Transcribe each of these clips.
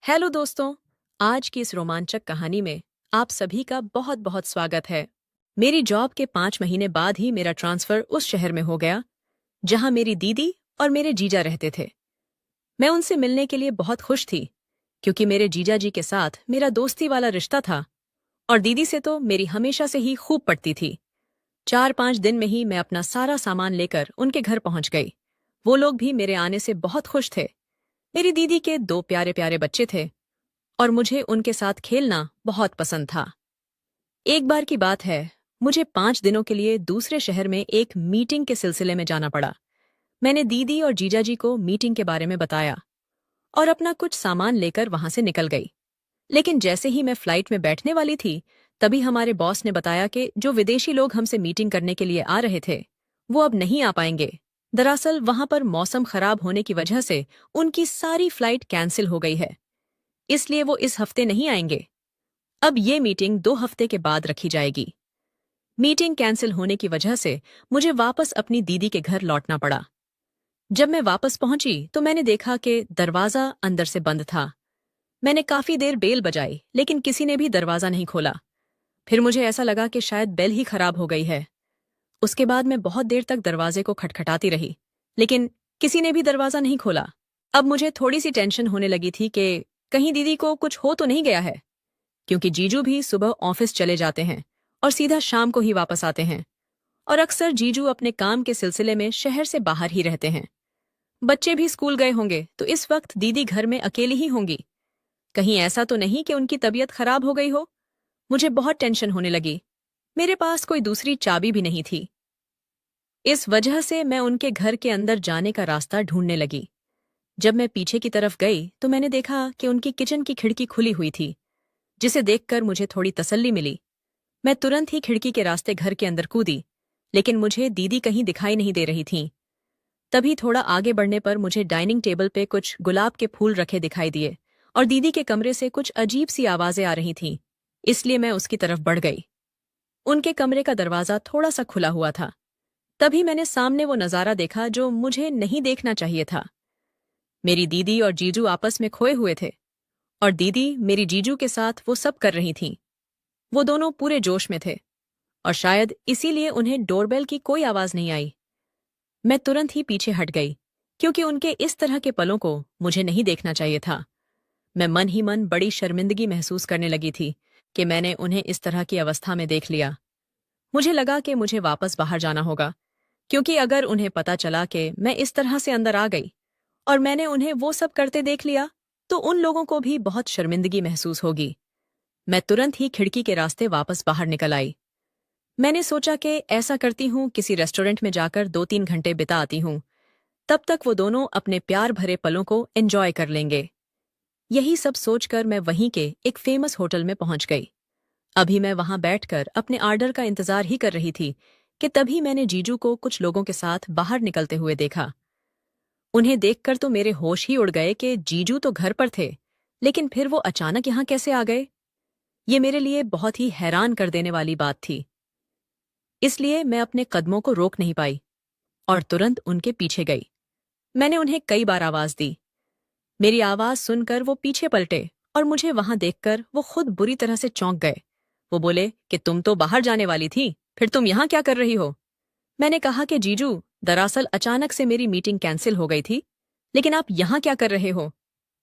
Hello दोस्तों। आज की इस रोमांचक कहानी में आप सभी का बहुत बहुत स्वागत है। मेरी जॉब के 5 महीने बाद ही मेरा ट्रांसफर उस शहर में हो गया जहां मेरी दीदी और मेरे जीजा रहते थे। मैं उनसे मिलने के लिए बहुत खुश थी क्योंकि मेरे जीजा जी के साथ मेरा दोस्ती वाला रिश्ता था और दीदी से तो मेरी हमेशा से ही खूब पटती थी। 4-5 दिन में ही मैं अपना सारा सामान लेकर उनके घर पहुंच गई। वो लोग भी मेरे आने से बहुत खुश थे। मेरी दीदी के 2 प्यारे प्यारे बच्चे थे और मुझे उनके साथ खेलना बहुत पसंद था। एक बार की बात है, मुझे 5 दिनों के लिए दूसरे शहर में एक मीटिंग के सिलसिले में जाना पड़ा। मैंने दीदी और जीजा जी को मीटिंग के बारे में बताया और अपना कुछ सामान लेकर वहां से निकल गई। लेकिन जैसे ही मैं फ्लाइट में बैठने वाली थी, तभी हमारे बॉस ने बताया कि जो विदेशी लोग हमसे मीटिंग करने के लिए आ रहे थे, वो अब नहीं आ पाएंगे। दरअसल वहां पर मौसम खराब होने की वजह से उनकी सारी फ्लाइट कैंसिल हो गई है, इसलिए वो इस हफ्ते नहीं आएंगे। अब ये मीटिंग 2 हफ्ते के बाद रखी जाएगी। मीटिंग कैंसिल होने की वजह से मुझे वापस अपनी दीदी के घर लौटना पड़ा। जब मैं वापस पहुंची तो मैंने देखा कि दरवाजा अंदर से बंद था। मैंने काफी देर बेल बजाई लेकिन किसी ने भी दरवाजा नहीं खोला। फिर मुझे ऐसा लगा कि शायद बेल ही खराब हो गई है। उसके बाद मैं बहुत देर तक दरवाजे को खटखटाती रही, लेकिन किसी ने भी दरवाजा नहीं खोला। अब मुझे थोड़ी सी टेंशन होने लगी थी कि कहीं दीदी को कुछ हो तो नहीं गया है, क्योंकि जीजू भी सुबह ऑफिस चले जाते हैं और सीधा शाम को ही वापस आते हैं और अक्सर जीजू अपने काम के सिलसिले में शहर से बाहर ही रहते हैं। बच्चे भी स्कूल गए होंगे तो इस वक्त दीदी घर में अकेली ही होंगी। कहीं ऐसा तो नहीं कि उनकी तबीयत खराब हो गई हो। मुझे बहुत टेंशन होने लगी। मेरे पास कोई दूसरी चाबी भी नहीं थी। इस वजह से मैं उनके घर के अंदर जाने का रास्ता ढूंढने लगी। जब मैं पीछे की तरफ गई तो मैंने देखा कि उनकी किचन की खिड़की खुली हुई थी, जिसे देखकर मुझे थोड़ी तसल्ली मिली। मैं तुरंत ही खिड़की के रास्ते घर के अंदर कूदी, लेकिन मुझे दीदी कहीं दिखाई नहीं दे रही थीं। तभी थोड़ा आगे बढ़ने पर मुझे डाइनिंग टेबल पे कुछ गुलाब के फूल रखे दिखाई दिए और दीदी के कमरे से कुछ अजीब सी आवाजें आ रही थीं, इसलिए मैं उसकी तरफ बढ़ गई। उनके कमरे का दरवाजा थोड़ा सा खुला हुआ था। तभी मैंने सामने वो नजारा देखा जो मुझे नहीं देखना चाहिए था। मेरी दीदी और जीजू आपस में खोए हुए थे और दीदी मेरी जीजू के साथ वो सब कर रही थीं। वो दोनों पूरे जोश में थे और शायद इसीलिए उन्हें डोरबेल की कोई आवाज नहीं आई। मैं तुरंत ही पीछे हट गई, क्योंकि उनके इस तरह के पलों को मुझे नहीं देखना चाहिए था। मैं मन ही मन बड़ी शर्मिंदगी महसूस करने लगी थी कि मैंने उन्हें इस तरह की अवस्था में देख लिया। मुझे लगा कि मुझे वापस बाहर जाना होगा, क्योंकि अगर उन्हें पता चला कि मैं इस तरह से अंदर आ गई और मैंने उन्हें वो सब करते देख लिया, तो उन लोगों को भी बहुत शर्मिंदगी महसूस होगी। मैं तुरंत ही खिड़की के रास्ते वापस बाहर निकल आई। मैंने सोचा कि ऐसा करती हूँ, किसी रेस्टोरेंट में जाकर 2-3 घंटे बिता आती हूँ। तब तक वो दोनों अपने प्यार भरे पलों को एंजॉय कर लेंगे। यही सब सोचकर मैं वहीं के एक फेमस होटल में पहुंच गई। अभी मैं वहां बैठकर अपने आर्डर का इंतजार ही कर रही थी कि तभी मैंने जीजू को कुछ लोगों के साथ बाहर निकलते हुए देखा। उन्हें देखकर तो मेरे होश ही उड़ गए कि जीजू तो घर पर थे, लेकिन फिर वो अचानक यहाँ कैसे आ गए। ये मेरे लिए बहुत ही हैरान कर देने वाली बात थी। इसलिए मैं अपने कदमों को रोक नहीं पाई और तुरंत उनके पीछे गई। मैंने उन्हें कई बार आवाज दी। मेरी आवाज सुनकर वो पीछे पलटे और मुझे वहां देखकर वो खुद बुरी तरह से चौंक गए। वो बोले कि तुम तो बाहर जाने वाली थी, फिर तुम यहाँ क्या कर रही हो? मैंने कहा कि जीजू, दरअसल अचानक से मेरी मीटिंग कैंसिल हो गई थी, लेकिन आप यहाँ क्या कर रहे हो?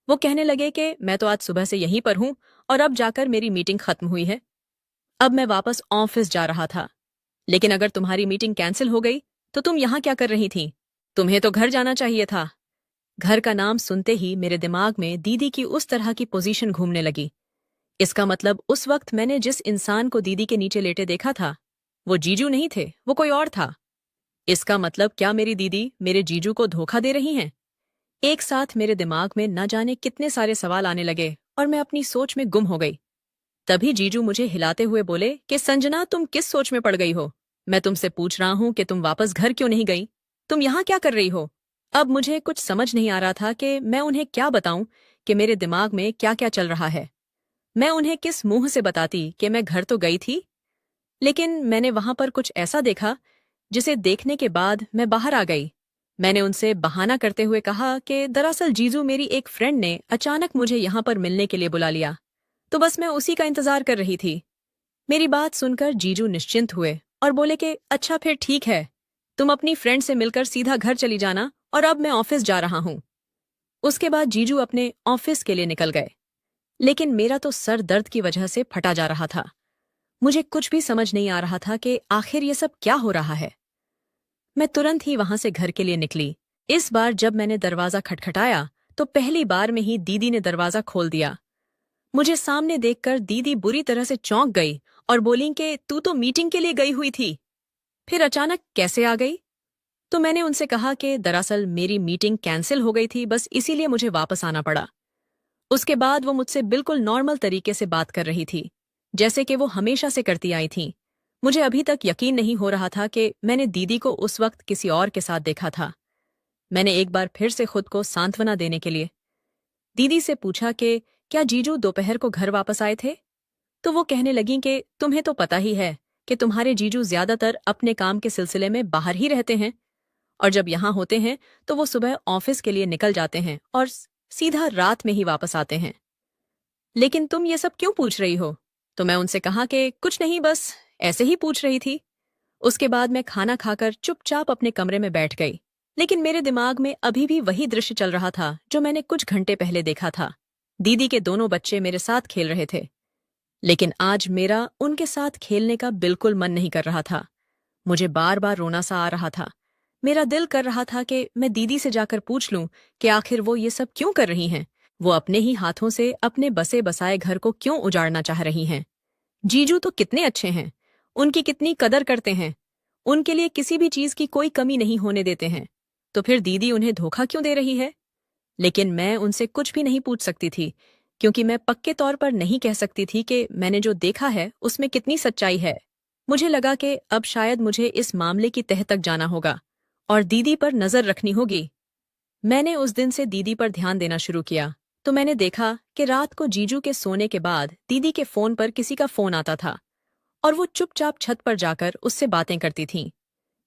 वो कहने लगे कि मैं तो आज सुबह से यहीं पर हूँ और अब जाकर मेरी मीटिंग खत्म हुई है। अब मैं वापस ऑफिस जा रहा था। लेकिन अगर तुम्हारी मीटिंग कैंसिल हो गई तो तुम यहाँ क्या कर रही थी? तुम्हें तो घर जाना चाहिए था। घर का नाम सुनते ही मेरे दिमाग में दीदी की उस तरह की पोजीशन घूमने लगी। इसका मतलब उस वक्त मैंने जिस इंसान को दीदी के नीचे लेटे देखा था, वो जीजू नहीं थे, वो कोई और था। इसका मतलब क्या मेरी दीदी मेरे जीजू को धोखा दे रही हैं? एक साथ मेरे दिमाग में न जाने कितने सारे सवाल आने लगे और मैं अपनी सोच में गुम हो गई। तभी जीजू मुझे हिलाते हुए बोले कि संजना, तुम किस सोच में पड़ गई हो? मैं तुमसे पूछ रहा हूं कि तुम वापस घर क्यों नहीं गई? तुम यहाँ क्या कर रही हो? अब मुझे कुछ समझ नहीं आ रहा था कि मैं उन्हें क्या बताऊं कि मेरे दिमाग में क्या क्या चल रहा है। मैं उन्हें किस मुंह से बताती कि मैं घर तो गई थी, लेकिन मैंने वहां पर कुछ ऐसा देखा जिसे देखने के बाद मैं बाहर आ गई। मैंने उनसे बहाना करते हुए कहा कि दरअसल जीजू मेरी एक फ्रेंड ने अचानक मुझे यहाँ पर मिलने के लिए बुला लिया, तो बस मैं उसी का इंतजार कर रही थी। मेरी बात सुनकर जीजू निश्चिंत हुए और बोले कि अच्छा फिर ठीक है, तुम अपनी फ्रेंड से मिलकर सीधा घर चली जाना और अब मैं ऑफिस जा रहा हूँ। उसके बाद जीजू अपने ऑफिस के लिए निकल गए। लेकिन मेरा तो सर दर्द की वजह से फटा जा रहा था। मुझे कुछ भी समझ नहीं आ रहा था कि आखिर ये सब क्या हो रहा है। मैं तुरंत ही वहां से घर के लिए निकली। इस बार जब मैंने दरवाजा खटखटाया तो पहली बार में ही दीदी ने दरवाजा खोल दिया। मुझे सामने देखकर दीदी बुरी तरह से चौंक गई और बोली कि तू तो मीटिंग के लिए गई हुई थी, फिर अचानक कैसे आ गई? तो मैंने उनसे कहा कि दरअसल मेरी मीटिंग कैंसिल हो गई थी, बस इसीलिए मुझे वापस आना पड़ा। उसके बाद वो मुझसे बिल्कुल नॉर्मल तरीके से बात कर रही थी, जैसे कि वो हमेशा से करती आई थी। मुझे अभी तक यकीन नहीं हो रहा था कि मैंने दीदी को उस वक्त किसी और के साथ देखा था। मैंने एक बार फिर से खुद को सांत्वना देने के लिए दीदी से पूछा कि क्या जीजू दोपहर को घर वापस आए थे? तो वो कहने लगीं कि तुम्हें तो पता ही है कि तुम्हारे जीजू ज्यादातर अपने काम के सिलसिले में बाहर ही रहते हैं, और जब यहाँ होते हैं तो वो सुबह ऑफिस के लिए निकल जाते हैं और सीधा रात में ही वापस आते हैं। लेकिन तुम ये सब क्यों पूछ रही हो? तो मैं उनसे कहा कि कुछ नहीं, बस ऐसे ही पूछ रही थी। उसके बाद मैं खाना खाकर चुपचाप अपने कमरे में बैठ गई। लेकिन मेरे दिमाग में अभी भी वही दृश्य चल रहा था जो मैंने कुछ घंटे पहले देखा था। दीदी के दोनों बच्चे मेरे साथ खेल रहे थे, लेकिन आज मेरा उनके साथ खेलने का बिल्कुल मन नहीं कर रहा था। मुझे बार बार रोना सा आ रहा था। मेरा दिल कर रहा था कि मैं दीदी से जाकर पूछ लूं कि आखिर वो ये सब क्यों कर रही हैं। वो अपने ही हाथों से अपने बसे बसाए घर को क्यों उजाड़ना चाह रही हैं। जीजू तो कितने अच्छे हैं, उनकी कितनी कदर करते हैं, उनके लिए किसी भी चीज की कोई कमी नहीं होने देते हैं, तो फिर दीदी उन्हें धोखा क्यों दे रही है? लेकिन मैं उनसे कुछ भी नहीं पूछ सकती थी, क्योंकि मैं पक्के तौर पर नहीं कह सकती थी कि मैंने जो देखा है उसमें कितनी सच्चाई है। मुझे लगा कि अब शायद मुझे इस मामले की तह तक जाना होगा और दीदी पर नजर रखनी होगी। मैंने उस दिन से दीदी पर ध्यान देना शुरू किया, तो मैंने देखा कि रात को जीजू के सोने के बाद दीदी के फोन पर किसी का फोन आता था और वो चुपचाप छत पर जाकर उससे बातें करती थीं।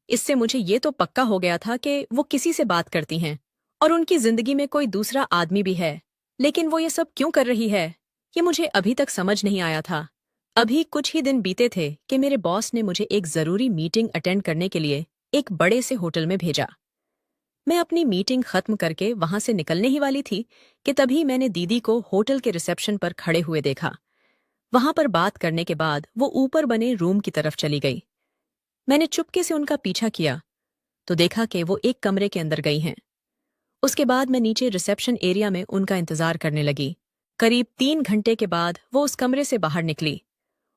इससे मुझे ये तो पक्का हो गया था कि वो किसी से बात करती हैं और उनकी जिंदगी में कोई दूसरा आदमी भी है। लेकिन वो ये सब क्यों कर रही है, ये मुझे अभी तक समझ नहीं आया था। अभी कुछ ही दिन बीते थे कि मेरे बॉस ने मुझे एक जरूरी मीटिंग अटेंड करने के लिए एक बड़े से होटल में भेजा। मैं अपनी मीटिंग खत्म करके वहां से निकलने ही वाली थी कि तभी मैंने दीदी को होटल के रिसेप्शन पर खड़े हुए देखा। वहां पर बात करने के बाद वो ऊपर बने रूम की तरफ चली गई। मैंने चुपके से उनका पीछा किया तो देखा कि वो एक कमरे के अंदर गई हैं। उसके बाद मैं नीचे रिसेप्शन एरिया में उनका इंतजार करने लगी। करीब 3 घंटे के बाद वो उस कमरे से बाहर निकली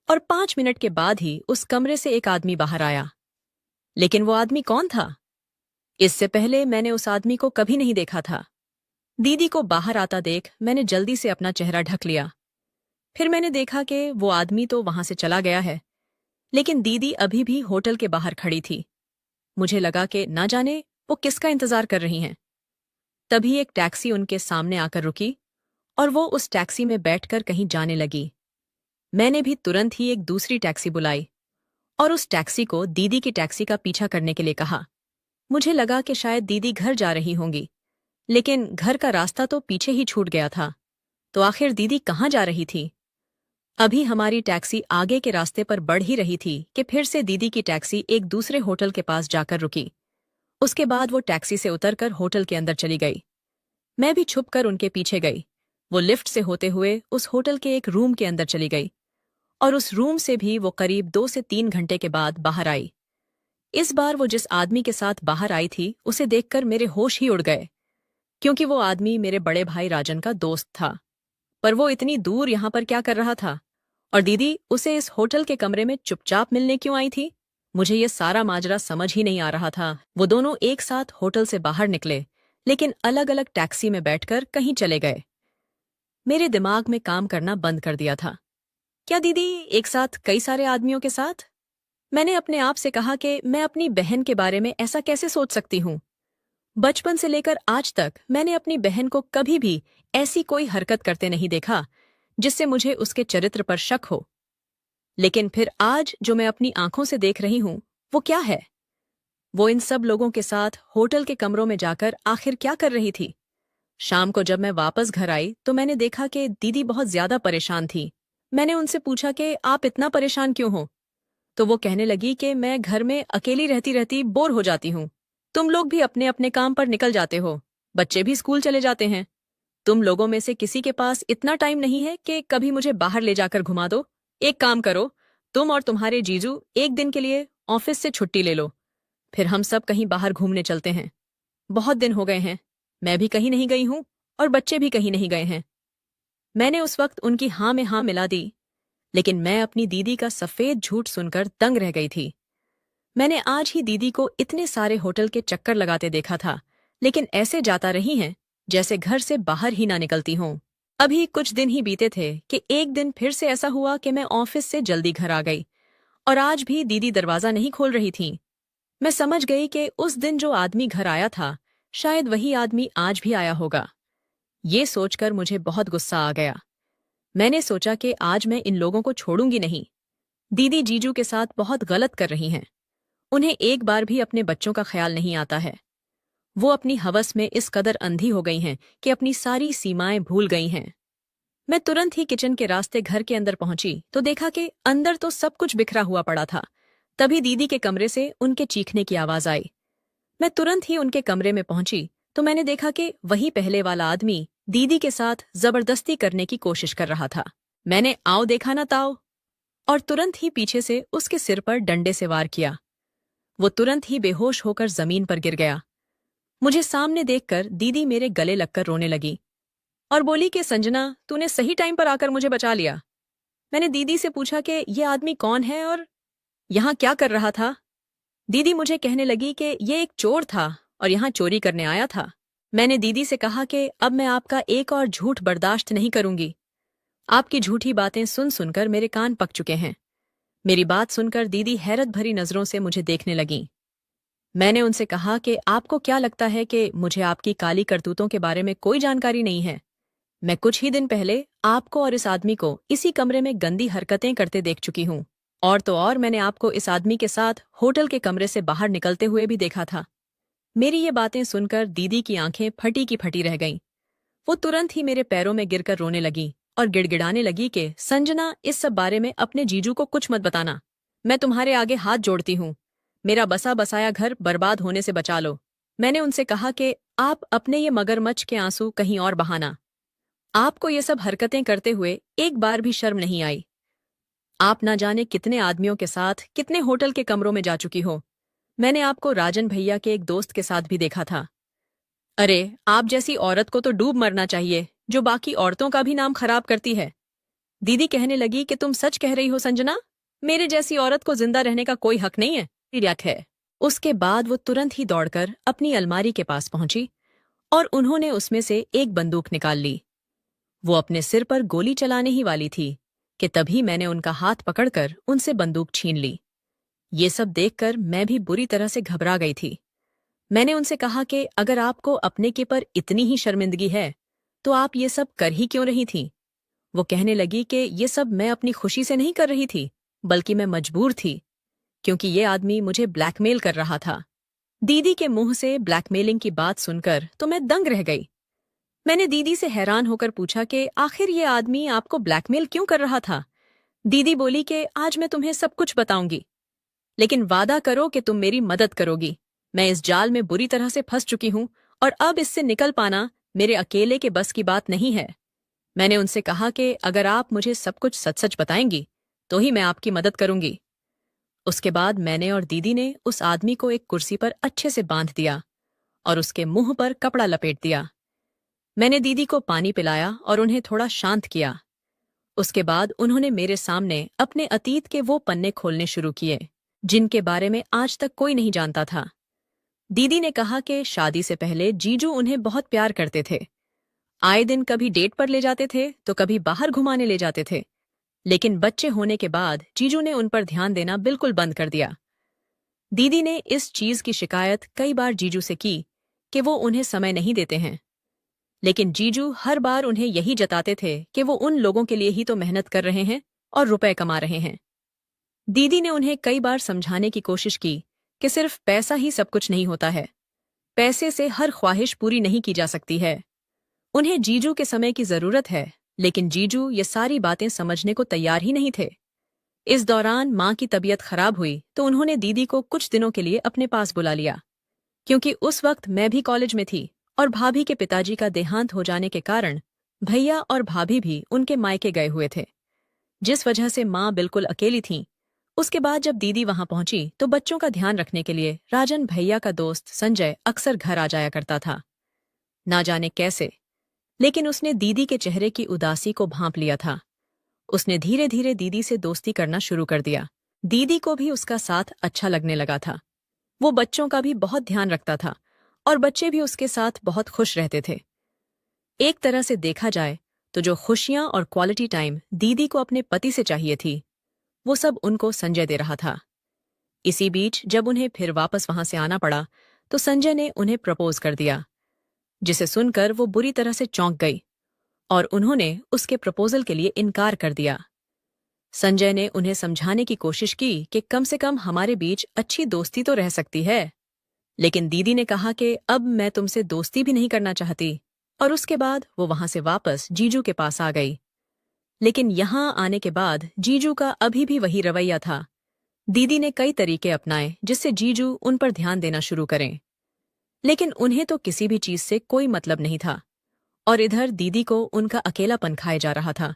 और 5 मिनट के बाद ही उस कमरे से एक आदमी बाहर आया। लेकिन वो आदमी कौन था? इससे पहले मैंने उस आदमी को कभी नहीं देखा था। दीदी को बाहर आता देख मैंने जल्दी से अपना चेहरा ढक लिया। फिर मैंने देखा कि वो आदमी तो वहां से चला गया है, लेकिन दीदी अभी भी होटल के बाहर खड़ी थी। मुझे लगा कि ना जाने वो किसका इंतजार कर रही हैं। तभी एक टैक्सी उनके सामने आकर रुकी और वो उस टैक्सी में बैठकर कहीं जाने लगी। मैंने भी तुरंत ही एक दूसरी टैक्सी बुलाई और उस टैक्सी को दीदी की टैक्सी का पीछा करने के लिए कहा। मुझे लगा कि शायद दीदी घर जा रही होंगी, लेकिन घर का रास्ता तो पीछे ही छूट गया था। तो आखिर दीदी कहाँ जा रही थी? अभी हमारी टैक्सी आगे के रास्ते पर बढ़ ही रही थी कि फिर से दीदी की टैक्सी एक दूसरे होटल के पास जाकर रुकी। उसके बाद वो टैक्सी से उतरकर होटल के अंदर चली गई। मैं भी छुपकर उनके पीछे गई। वो लिफ्ट से होते हुए उस होटल के एक रूम के अंदर चली गई और उस रूम से भी वो करीब 2 से 3 घंटे के बाद बाहर आई। इस बार वो जिस आदमी के साथ बाहर आई थी उसे देखकर मेरे होश ही उड़ गए, क्योंकि वो आदमी मेरे बड़े भाई राजन का दोस्त था। पर वो इतनी दूर यहाँ पर क्या कर रहा था? और दीदी उसे इस होटल के कमरे में चुपचाप मिलने क्यों आई थी? मुझे ये सारा माजरा समझ ही नहीं आ रहा था। वो दोनों एक साथ होटल से बाहर निकले, लेकिन अलग अलग टैक्सी में बैठकर कहीं चले गए। मेरे दिमाग में काम करना बंद कर दिया था। क्या दीदी एक साथ कई सारे आदमियों के साथ? मैंने अपने आप से कहा कि मैं अपनी बहन के बारे में ऐसा कैसे सोच सकती हूँ। बचपन से लेकर आज तक मैंने अपनी बहन को कभी भी ऐसी कोई हरकत करते नहीं देखा जिससे मुझे उसके चरित्र पर शक हो। लेकिन फिर आज जो मैं अपनी आंखों से देख रही हूं वो क्या है? वो इन सब लोगों के साथ होटल के कमरों में जाकर आखिर क्या कर रही थी? शाम को जब मैं वापस घर आई तो मैंने देखा कि दीदी बहुत ज्यादा परेशान थी। मैंने उनसे पूछा कि आप इतना परेशान क्यों हो? तो वो कहने लगी कि मैं घर में अकेली रहती रहती बोर हो जाती हूँ। तुम लोग भी अपने अपने काम पर निकल जाते हो, बच्चे भी स्कूल चले जाते हैं। तुम लोगों में से किसी के पास इतना टाइम नहीं है कि कभी मुझे बाहर ले जाकर घुमा दो। एक काम करो, तुम और तुम्हारे जीजू एक दिन के लिए ऑफिस से छुट्टी ले लो, फिर हम सब कहीं बाहर घूमने चलते हैं। बहुत दिन हो गए हैं, मैं भी कहीं नहीं गई हूं और बच्चे भी कहीं नहीं गए हैं। मैंने उस वक्त उनकी हाँ में हाँ मिला दी, लेकिन मैं अपनी दीदी का सफेद झूठ सुनकर दंग रह गई थी। मैंने आज ही दीदी को इतने सारे होटल के चक्कर लगाते देखा था, लेकिन ऐसे जाता रही हैं जैसे घर से बाहर ही ना निकलती हों। अभी कुछ दिन ही बीते थे कि एक दिन फिर से ऐसा हुआ कि मैं ऑफिस से जल्दी घर आ गई और आज भी दीदी दरवाजा नहीं खोल रही थी। मैं समझ गई कि उस दिन जो आदमी घर आया था, शायद वही आदमी आज भी आया होगा। ये सोचकर मुझे बहुत गुस्सा आ गया। मैंने सोचा कि आज मैं इन लोगों को छोड़ूंगी नहीं। दीदी जीजू के साथ बहुत गलत कर रही हैं। उन्हें एक बार भी अपने बच्चों का ख्याल नहीं आता है। वो अपनी हवस में इस कदर अंधी हो गई हैं कि अपनी सारी सीमाएं भूल गई हैं। मैं तुरंत ही किचन के रास्ते घर के अंदर पहुंची तो देखा कि अंदर तो सब कुछ बिखरा हुआ पड़ा था। तभी दीदी के कमरे से उनके चीखने की आवाज आई। मैं तुरंत ही उनके कमरे में पहुंची तो मैंने देखा कि वही पहले वाला आदमी दीदी के साथ जबरदस्ती करने की कोशिश कर रहा था। मैंने आओ देखा ना ताओ, और तुरंत ही पीछे से उसके सिर पर डंडे से वार किया। वो तुरंत ही बेहोश होकर जमीन पर गिर गया। मुझे सामने देखकर दीदी मेरे गले लगकर रोने लगी और बोली कि संजना, तूने सही टाइम पर आकर मुझे बचा लिया। मैंने दीदी से पूछा कि ये आदमी कौन है और यहाँ क्या कर रहा था। दीदी मुझे कहने लगी कि ये एक चोर था और यहाँ चोरी करने आया था। मैंने दीदी से कहा कि अब मैं आपका एक और झूठ बर्दाश्त नहीं करूंगी। आपकी झूठी बातें सुन सुनकर मेरे कान पक चुके हैं। मेरी बात सुनकर दीदी हैरत भरी नजरों से मुझे देखने लगीं। मैंने उनसे कहा कि आपको क्या लगता है कि मुझे आपकी काली करतूतों के बारे में कोई जानकारी नहीं है? मैं कुछ ही दिन पहले आपको और इस आदमी को इसी कमरे में गंदी हरकतें करते देख चुकी हूँ। और तो और मैंने आपको इस आदमी के साथ होटल के कमरे से बाहर निकलते हुए भी देखा था। मेरी ये बातें सुनकर दीदी की आंखें फटी की फटी रह गईं। वो तुरंत ही मेरे पैरों में गिरकर रोने लगी और गिड़गिड़ाने लगी कि संजना, इस सब बारे में अपने जीजू को कुछ मत बताना। मैं तुम्हारे आगे हाथ जोड़ती हूँ, मेरा बसा बसाया घर बर्बाद होने से बचा लो। मैंने उनसे कहा कि आप अपने ये मगरमच्छ के आंसू कहीं और बहाना। आपको ये सब हरकतें करते हुए एक बार भी शर्म नहीं आई। आप ना जाने कितने आदमियों के साथ कितने होटल के कमरों में जा चुकी हो। मैंने आपको राजन भैया के एक दोस्त के साथ भी देखा था। अरे, आप जैसी औरत को तो डूब मरना चाहिए, जो बाकी औरतों का भी नाम खराब करती है। दीदी कहने लगी कि तुम सच कह रही हो संजना, मेरे जैसी औरत को जिंदा रहने का कोई हक नहीं है, तिर्यक है। उसके बाद वो तुरंत ही दौड़कर अपनी अलमारी के पास पहुंची और उन्होंने उसमें से एक बंदूक निकाल ली। वो अपने सिर पर गोली चलाने ही वाली थी कि तभी मैंने उनका हाथ पकड़कर उनसे बंदूक छीन ली। ये सब देखकर मैं भी बुरी तरह से घबरा गई थी। मैंने उनसे कहा कि अगर आपको अपने के पर इतनी ही शर्मिंदगी है तो आप ये सब कर ही क्यों रही थी? वो कहने लगी कि ये सब मैं अपनी खुशी से नहीं कर रही थी, बल्कि मैं मजबूर थी, क्योंकि ये आदमी मुझे ब्लैकमेल कर रहा था। दीदी के मुंह से ब्लैकमेलिंग की बात सुनकर तो मैं दंग रह गई। मैंने दीदी से हैरान होकर पूछा कि आखिर ये आदमी आपको ब्लैकमेल क्यों कर रहा था? दीदी बोली कि आज मैं तुम्हें सब कुछ बताऊंगी, लेकिन वादा करो कि तुम मेरी मदद करोगी। मैं इस जाल में बुरी तरह से फंस चुकी हूं और अब इससे निकल पाना मेरे अकेले के बस की बात नहीं है। मैंने उनसे कहा कि अगर आप मुझे सब कुछ सच सच बताएंगी तो ही मैं आपकी मदद करूंगी। उसके बाद मैंने और दीदी ने उस आदमी को एक कुर्सी पर अच्छे से बांध दिया और उसके मुंह पर कपड़ा लपेट दिया। मैंने दीदी को पानी पिलाया और उन्हें थोड़ा शांत किया। उसके बाद उन्होंने मेरे सामने अपने अतीत के वो पन्ने खोलने शुरू किए जिनके बारे में आज तक कोई नहीं जानता था। दीदी ने कहा कि शादी से पहले जीजू उन्हें बहुत प्यार करते थे। आए दिन कभी डेट पर ले जाते थे तो कभी बाहर घुमाने ले जाते थे, लेकिन बच्चे होने के बाद जीजू ने उन पर ध्यान देना बिल्कुल बंद कर दिया। दीदी ने इस चीज की शिकायत कई बार जीजू से की कि वो उन्हें समय नहीं देते हैं, लेकिन जीजू हर बार उन्हें यही जताते थे कि वो उन लोगों के लिए ही तो मेहनत कर रहे हैं और रुपए कमा रहे हैं। दीदी ने उन्हें कई बार समझाने की कोशिश की कि सिर्फ पैसा ही सब कुछ नहीं होता है। पैसे से हर ख्वाहिश पूरी नहीं की जा सकती है। उन्हें जीजू के समय की जरूरत है, लेकिन जीजू ये सारी बातें समझने को तैयार ही नहीं थे। इस दौरान माँ की तबीयत खराब हुई तो उन्होंने दीदी को कुछ दिनों के लिए अपने पास बुला लिया। क्योंकि उस वक्त मैं भी कॉलेज में थी और भाभी के पिताजी का देहांत हो जाने के कारण भैया और भाभी भी उनके मायके गए हुए थे, जिस वजह से माँ बिल्कुल अकेली थीं। उसके बाद जब दीदी वहां पहुंची तो बच्चों का ध्यान रखने के लिए राजन भैया का दोस्त संजय अक्सर घर आ जाया करता था। ना जाने कैसे, लेकिन उसने दीदी के चेहरे की उदासी को भांप लिया था। उसने धीरे धीरे दीदी से दोस्ती करना शुरू कर दिया। दीदी को भी उसका साथ अच्छा लगने लगा था। वो बच्चों का भी बहुत ध्यान रखता था और बच्चे भी उसके साथ बहुत खुश रहते थे। एक तरह से देखा जाए तो जो खुशियां और क्वालिटी टाइम दीदी को अपने पति से चाहिए थी, वो सब उनको संजय दे रहा था। इसी बीच जब उन्हें फिर वापस वहां से आना पड़ा तो संजय ने उन्हें प्रपोज कर दिया, जिसे सुनकर वो बुरी तरह से चौंक गई और उन्होंने उसके प्रपोजल के लिए इनकार कर दिया। संजय ने उन्हें समझाने की कोशिश की कि कम से कम हमारे बीच अच्छी दोस्ती तो रह सकती है, लेकिन दीदी ने कहा कि अब मैं तुमसे दोस्ती भी नहीं करना चाहती, और उसके बाद वो वहां से वापस जीजू के पास आ गई। लेकिन यहां आने के बाद जीजू का अभी भी वही रवैया था। दीदी ने कई तरीके अपनाए जिससे जीजू उन पर ध्यान देना शुरू करें, लेकिन उन्हें तो किसी भी चीज से कोई मतलब नहीं था, और इधर दीदी को उनका अकेलापन खाए जा रहा था।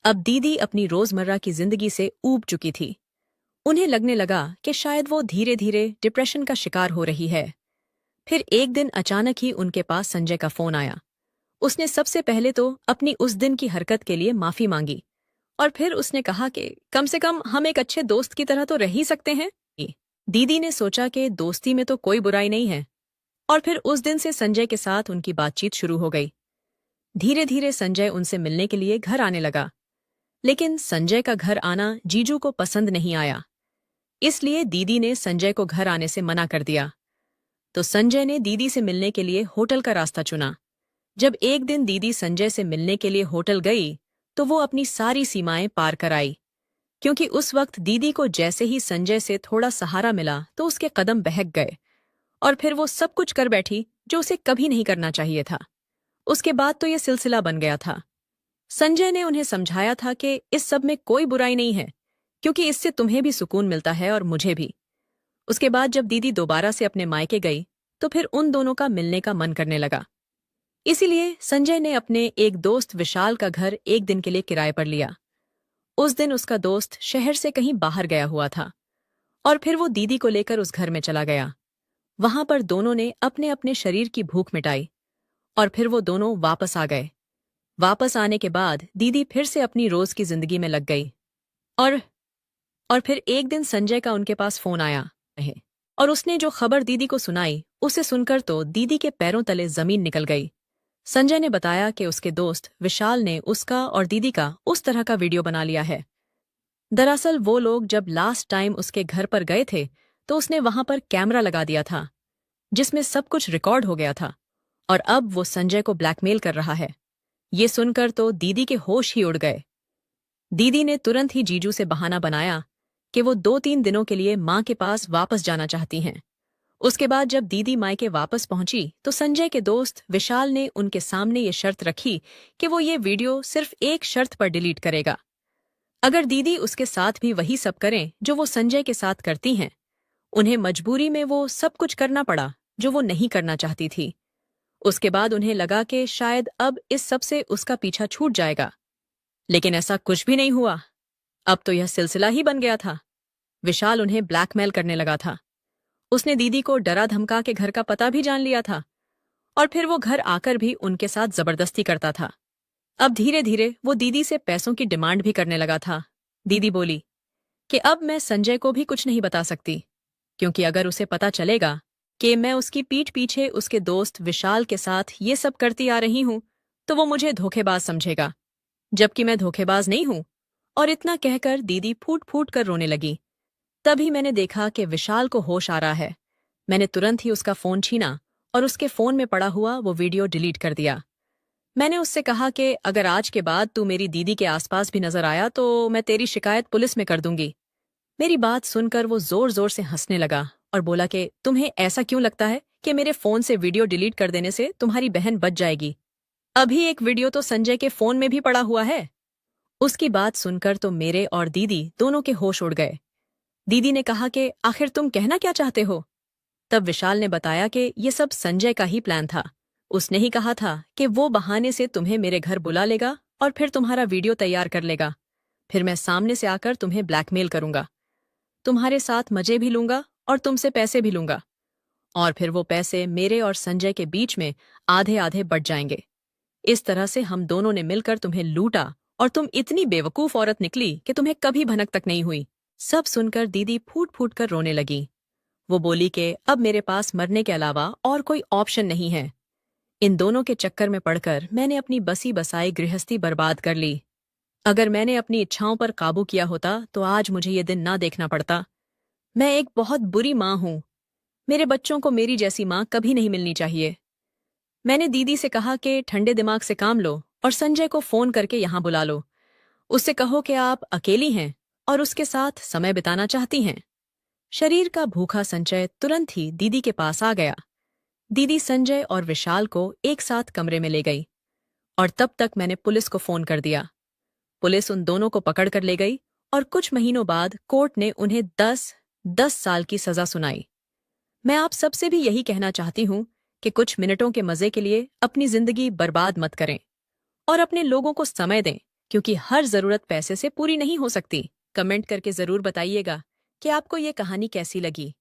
अब दीदी अपनी रोजमर्रा की जिंदगी से ऊब चुकी थी। उन्हें लगने लगा कि शायद वो धीरे धीरे डिप्रेशन का शिकार हो रही है। फिर एक दिन अचानक ही उनके पास संजय का फोन आया। उसने सबसे पहले तो अपनी उस दिन की हरकत के लिए माफी मांगी, और फिर उसने कहा कि कम से कम हम एक अच्छे दोस्त की तरह तो रह ही सकते हैं। दीदी ने सोचा कि दोस्ती में तो कोई बुराई नहीं है, और फिर उस दिन से संजय के साथ उनकी बातचीत शुरू हो गई। धीरे धीरे संजय उनसे मिलने के लिए घर आने लगा, लेकिन संजय का घर आना जीजू को पसंद नहीं आया। इसलिए दीदी ने संजय को घर आने से मना कर दिया। तो संजय ने दीदी से मिलने के लिए होटल का रास्ता चुना। जब एक दिन दीदी संजय से मिलने के लिए होटल गई तो वो अपनी सारी सीमाएं पार कर आई, क्योंकि उस वक्त दीदी को जैसे ही संजय से थोड़ा सहारा मिला तो उसके कदम बहक गए, और फिर वो सब कुछ कर बैठी जो उसे कभी नहीं करना चाहिए था। उसके बाद तो ये सिलसिला बन गया था। संजय ने उन्हें समझाया था कि इस सब में कोई बुराई नहीं है, क्योंकि इससे तुम्हें भी सुकून मिलता है और मुझे भी। उसके बाद जब दीदी दोबारा से अपने मायके गई तो फिर उन दोनों का मिलने का मन करने लगा। इसीलिए संजय ने अपने एक दोस्त विशाल का घर एक दिन के लिए किराए पर लिया। उस दिन उसका दोस्त शहर से कहीं बाहर गया हुआ था, और फिर वो दीदी को लेकर उस घर में चला गया। वहां पर दोनों ने अपने अपने शरीर की भूख मिटाई, और फिर वो दोनों वापस आ गए। वापस आने के बाद दीदी फिर से अपनी रोज की जिंदगी में लग गई। और फिर एक दिन संजय का उनके पास फोन आया है, और उसने जो खबर दीदी को सुनाई उसे सुनकर तो दीदी के पैरों तले जमीन निकल गई। संजय ने बताया कि उसके दोस्त विशाल ने उसका और दीदी का उस तरह का वीडियो बना लिया है। दरअसल वो लोग जब लास्ट टाइम उसके घर पर गए थे तो उसने वहां पर कैमरा लगा दिया था, जिसमें सब कुछ रिकॉर्ड हो गया था, और अब वो संजय को ब्लैकमेल कर रहा है। ये सुनकर तो दीदी के होश ही उड़ गए। दीदी ने तुरंत ही जीजू से बहाना बनाया कि वो 2-3 दिनों के लिए माँ के पास वापस जाना चाहती हैं। उसके बाद जब दीदी मायके वापस पहुंची तो संजय के दोस्त विशाल ने उनके सामने ये शर्त रखी कि वो ये वीडियो सिर्फ एक शर्त पर डिलीट करेगा। अगर दीदी उसके साथ भी वही सब करें जो वो संजय के साथ करती हैं, उन्हें मजबूरी में वो सब कुछ करना पड़ा जो वो नहीं करना चाहती थी। उसके बाद उन्हें लगा कि शायद अब इस सब से उसका पीछा छूट जाएगा, लेकिन ऐसा कुछ भी नहीं हुआ। अब तो यह सिलसिला ही बन गया था। विशाल उन्हें ब्लैकमेल करने लगा था। उसने दीदी को डरा धमका के घर का पता भी जान लिया था, और फिर वो घर आकर भी उनके साथ जबरदस्ती करता था। अब धीरे धीरे वो दीदी से पैसों की डिमांड भी करने लगा था। दीदी बोली कि अब मैं संजय को भी कुछ नहीं बता सकती, क्योंकि अगर उसे पता चलेगा कि मैं उसकी पीठ पीछे उसके दोस्त विशाल के साथ ये सब करती आ रही हूं तो वो मुझे धोखेबाज समझेगा, जबकि मैं धोखेबाज नहीं हूं। और इतना कहकर दीदी फूट फूट कर रोने लगी। तभी मैंने देखा कि विशाल को होश आ रहा है। मैंने तुरंत ही उसका फोन छीना और उसके फोन में पड़ा हुआ वो वीडियो डिलीट कर दिया। मैंने उससे कहा कि अगर आज के बाद तू मेरी दीदी के आसपास भी नजर आया तो मैं तेरी शिकायत पुलिस में कर दूंगी। मेरी बात सुनकर वो जोर जोर से हंसने लगा और बोला कि तुम्हें ऐसा क्यों लगता है कि मेरे फोन से वीडियो डिलीट कर देने से तुम्हारी बहन बच जाएगी? अभी एक वीडियो तो संजय के फोन में भी पड़ा हुआ है। उसकी बात सुनकर तो मेरे और दीदी दोनों के होश उड़ गए। दीदी ने कहा कि आखिर तुम कहना क्या चाहते हो? तब विशाल ने बताया कि ये सब संजय का ही प्लान था। उसने ही कहा था कि वो बहाने से तुम्हें मेरे घर बुला लेगा और फिर तुम्हारा वीडियो तैयार कर लेगा। फिर मैं सामने से आकर तुम्हें ब्लैकमेल करूंगा, तुम्हारे साथ मजे भी लूंगा और तुमसे पैसे भी लूंगा, और फिर वो पैसे मेरे और संजय के बीच में आधे आधे बट जाएंगे। इस तरह से हम दोनों ने मिलकर तुम्हें लूटा और तुम इतनी बेवकूफ औरत निकली कि तुम्हें कभी भनक तक नहीं हुई। सब सुनकर दीदी फूट फूट कर रोने लगी। वो बोली कि अब मेरे पास मरने के अलावा और कोई ऑप्शन नहीं है। इन दोनों के चक्कर में पड़कर मैंने अपनी बसी बसाई गृहस्थी बर्बाद कर ली। अगर मैंने अपनी इच्छाओं पर काबू किया होता तो आज मुझे ये दिन ना देखना पड़ता। मैं एक बहुत बुरी माँ हूँ। मेरे बच्चों को मेरी जैसी माँ कभी नहीं मिलनी चाहिए। मैंने दीदी से कहा कि ठंडे दिमाग से काम लो और संजय को फोन करके यहाँ बुला लो। उससे कहो कि आप अकेली हैं और उसके साथ समय बिताना चाहती हैं। शरीर का भूखा संजय तुरंत ही दीदी के पास आ गया। दीदी संजय और विशाल को एक साथ कमरे में ले गई और तब तक मैंने पुलिस को फोन कर दिया। पुलिस उन दोनों को पकड़ कर ले गई और कुछ महीनों बाद कोर्ट ने उन्हें 10 साल की सजा सुनाई। मैं आप सबसे भी यही कहना चाहती हूँ कि कुछ मिनटों के मजे के लिए अपनी जिंदगी बर्बाद मत करें और अपने लोगों को समय दें, क्योंकि हर जरूरत पैसे से पूरी नहीं हो सकती। कमेंट करके जरूर बताइएगा कि आपको ये कहानी कैसी लगी।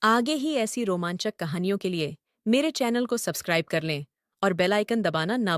आगे ही ऐसी रोमांचक कहानियों के लिए मेरे चैनल को सब्सक्राइब कर लें और बेल आइकन दबाना ना